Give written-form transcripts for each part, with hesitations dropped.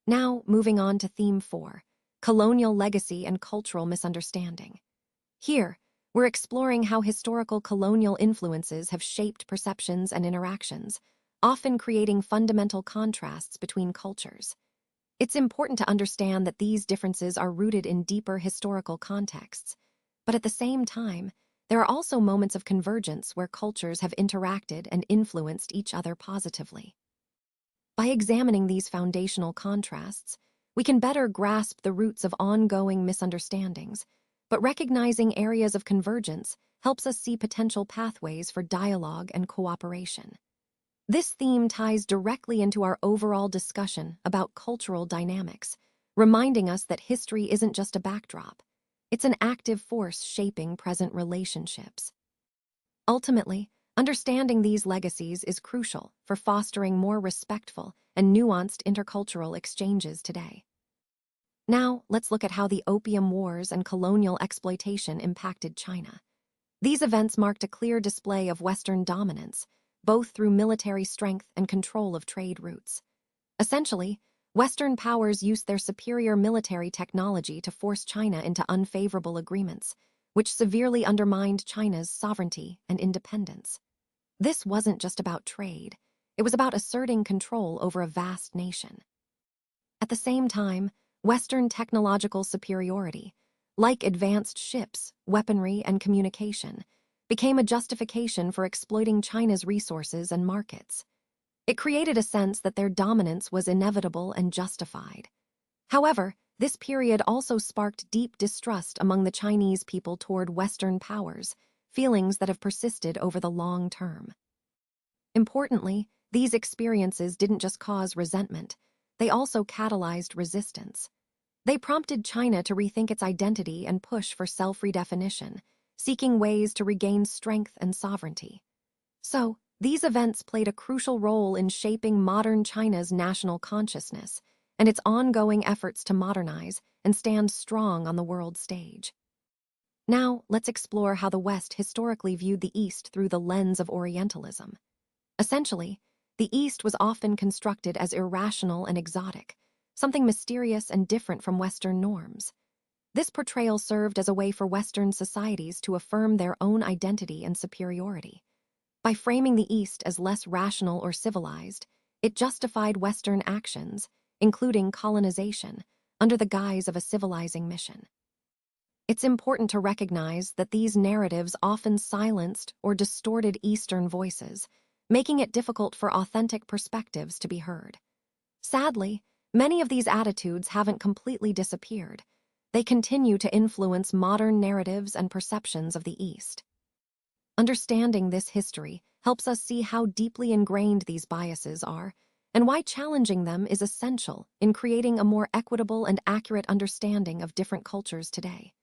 Now, moving on to Theme 4, Colonial Legacy and Cultural Misunderstanding. Here, we're exploring how historical colonial influences have shaped perceptions and interactions, often creating fundamental contrasts between cultures. It's important to understand that these differences are rooted in deeper historical contexts, but at the same time, there are also moments of convergence where cultures have interacted and influenced each other positively. By examining these foundational contrasts, we can better grasp the roots of ongoing misunderstandings, but recognizing areas of convergence helps us see potential pathways for dialogue and cooperation. This theme ties directly into our overall discussion about cultural dynamics, reminding us that history isn't just a backdrop. It's an active force shaping present relationships. Ultimately, understanding these legacies is crucial for fostering more respectful and nuanced intercultural exchanges today. Now, let's look at how the Opium Wars and colonial exploitation impacted China. These events marked a clear display of Western dominance, both through military strength and control of trade routes. Essentially, Western powers used their superior military technology to force China into unfavorable agreements, which severely undermined China's sovereignty and independence. This wasn't just about trade, it was about asserting control over a vast nation. At the same time, Western technological superiority, like advanced ships, weaponry, and communication, became a justification for exploiting China's resources and markets. It created a sense that their dominance was inevitable and justified. However, this period also sparked deep distrust among the Chinese people toward Western powers, feelings that have persisted over the long term. Importantly, these experiences didn't just cause resentment, they also catalyzed resistance. They prompted China to rethink its identity and push for self-redefinition, seeking ways to regain strength and sovereignty. So, these events played a crucial role in shaping modern China's national consciousness and its ongoing efforts to modernize and stand strong on the world stage. Now, let's explore how the West historically viewed the East through the lens of Orientalism. Essentially, the East was often constructed as irrational and exotic, something mysterious and different from Western norms. This portrayal served as a way for Western societies to affirm their own identity and superiority. By framing the East as less rational or civilized, it justified Western actions, including colonization, under the guise of a civilizing mission. It's important to recognize that these narratives often silenced or distorted Eastern voices, making it difficult for authentic perspectives to be heard. Sadly, many of these attitudes haven't completely disappeared. They continue to influence modern narratives and perceptions of the East. Understanding this history helps us see how deeply ingrained these biases are and why challenging them is essential in creating a more equitable and accurate understanding of different cultures today.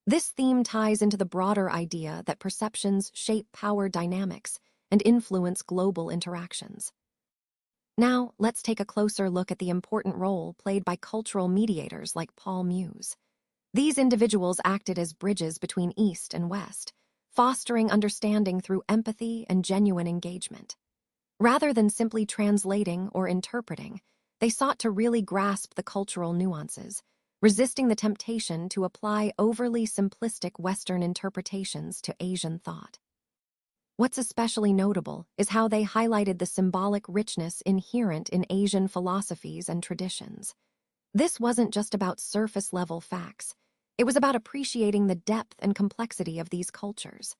This theme ties into the broader idea that perceptions shape power dynamics and influence global interactions. Now, let's take a closer look at the important role played by cultural mediators like Paul Muse. These individuals acted as bridges between East and West, fostering understanding through empathy and genuine engagement. Rather than simply translating or interpreting, they sought to really grasp the cultural nuances, resisting the temptation to apply overly simplistic Western interpretations to Asian thought. What's especially notable is how they highlighted the symbolic richness inherent in Asian philosophies and traditions. This wasn't just about surface-level facts. It was about appreciating the depth and complexity of these cultures.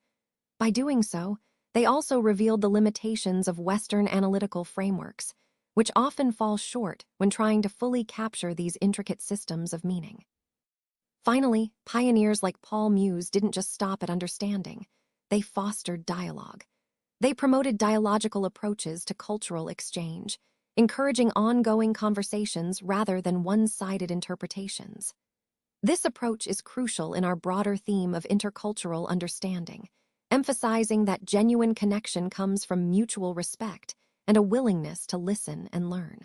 By doing so, they also revealed the limitations of Western analytical frameworks, which often fall short when trying to fully capture these intricate systems of meaning. Finally, pioneers like Paul Muse didn't just stop at understanding. They fostered dialogue. They promoted dialogical approaches to cultural exchange, encouraging ongoing conversations rather than one-sided interpretations. This approach is crucial in our broader theme of intercultural understanding, emphasizing that genuine connection comes from mutual respect and a willingness to listen and learn.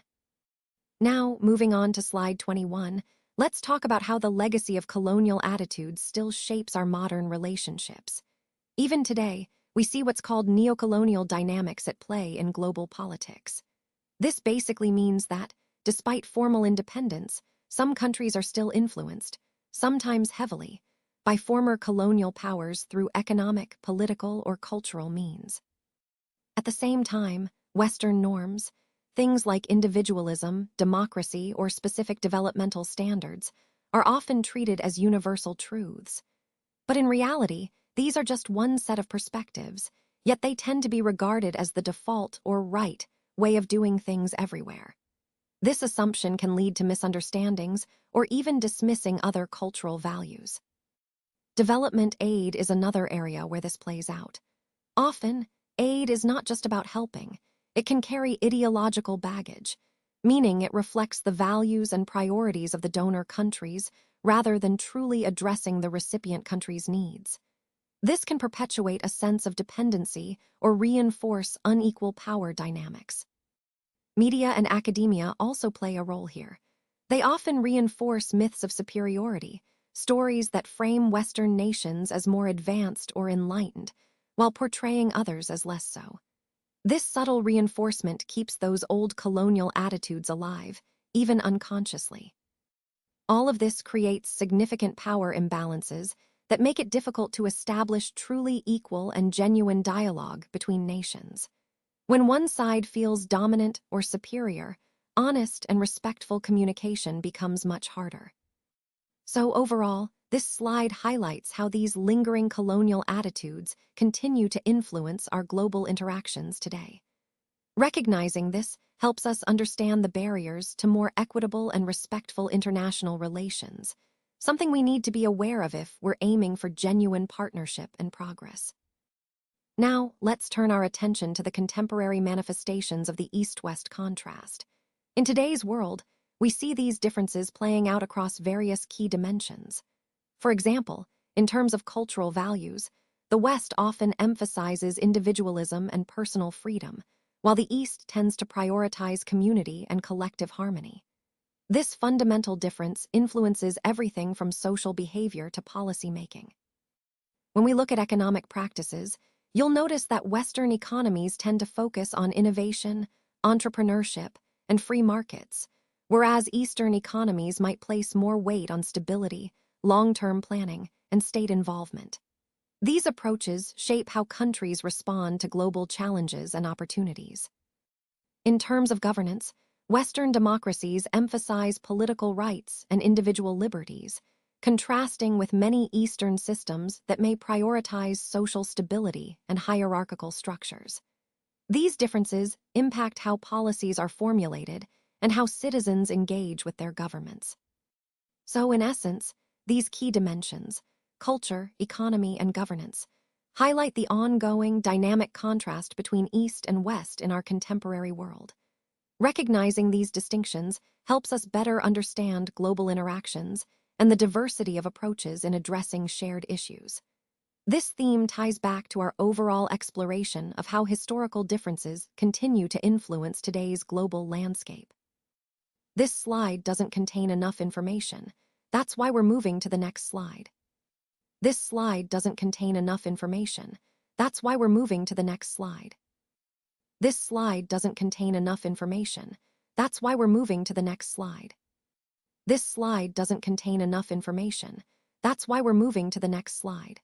Now, moving on to slide 21, let's talk about how the legacy of colonial attitudes still shapes our modern relationships. Even today, we see what's called neocolonial dynamics at play in global politics. This basically means that, despite formal independence, some countries are still influenced, sometimes heavily, by former colonial powers through economic, political, or cultural means. At the same time, Western norms, things like individualism, democracy, or specific developmental standards, are often treated as universal truths. But in reality, these are just one set of perspectives, yet they tend to be regarded as the default or right way of doing things everywhere. This assumption can lead to misunderstandings or even dismissing other cultural values. Development aid is another area where this plays out. Often, aid is not just about helping. It can carry ideological baggage, meaning it reflects the values and priorities of the donor countries rather than truly addressing the recipient country's needs. This can perpetuate a sense of dependency or reinforce unequal power dynamics. Media and academia also play a role here. They often reinforce myths of superiority, stories that frame Western nations as more advanced or enlightened, while portraying others as less so. This subtle reinforcement keeps those old colonial attitudes alive, even unconsciously. All of this creates significant power imbalances that make it difficult to establish truly equal and genuine dialogue between nations. When one side feels dominant or superior, honest and respectful communication becomes much harder. So overall, this slide highlights how these lingering colonial attitudes continue to influence our global interactions today. Recognizing this helps us understand the barriers to more equitable and respectful international relations, something we need to be aware of if we're aiming for genuine partnership and progress. Now, let's turn our attention to the contemporary manifestations of the East-West contrast. In today's world, we see these differences playing out across various key dimensions. For example, in terms of cultural values, the West often emphasizes individualism and personal freedom, while the East tends to prioritize community and collective harmony. This fundamental difference influences everything from social behavior to policy making. When we look at economic practices, you'll notice that Western economies tend to focus on innovation, entrepreneurship, and free markets, whereas Eastern economies might place more weight on stability, long-term planning, and state involvement. These approaches shape how countries respond to global challenges and opportunities. In terms of governance, Western democracies emphasize political rights and individual liberties, contrasting with many Eastern systems that may prioritize social stability and hierarchical structures. These differences impact how policies are formulated and how citizens engage with their governments. So, in essence, these key dimensions, culture, economy, and governance, highlight the ongoing, dynamic contrast between East and West in our contemporary world. Recognizing these distinctions helps us better understand global interactions and the diversity of approaches in addressing shared issues. This theme ties back to our overall exploration of how historical differences continue to influence today's global landscape. This slide doesn't contain enough information. That's why we're moving to the next slide. This slide doesn't contain enough information. That's why we're moving to the next slide. This slide doesn't contain enough information. That's why we're moving to the next slide. This slide doesn't contain enough information. That's why we're moving to the next slide.